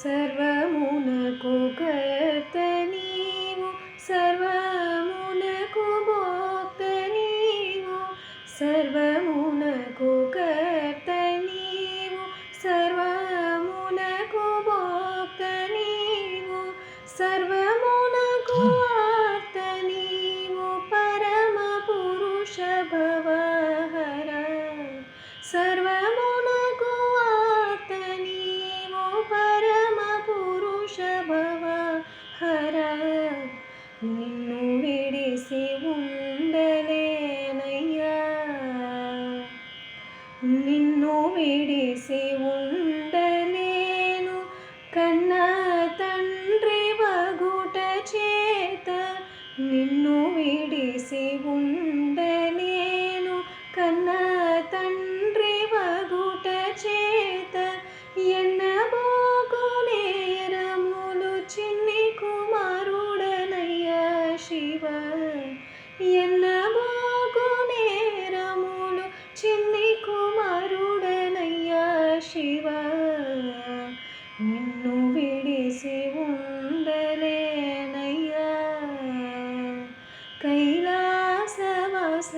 సర్వమునకు కర్త నీవు, సర్వమునకు భోక్త నీవు, సర్వమునకు కర్త నీవు, సర్వమునకు భోక్త నీవు, సర్వమునకు ఆర్త నీవు, పరమ పురుష భవహర. సర్వమునకు ఆర్త నీవు, పరమ పురుష భవహర. నిన్ను విడిసి ఉండలేనయ్యా, నిన్ను విడిసి ఉండలేను, కన్నా తండ్రి వగుట చేత నిన్ను విడిసి ఉండలేను, కన్నా తండ్రి వగుట చేత ఎన్నబోకు నేరములు చిన్ని కుమారుడనయ్యా శివ. ఎన్నబోకు నేరములు చిన్ని కుమారుడనయ్యా శివ. నిన్ను విడిసి ఉండలేనయ్యా. కైలాసవాస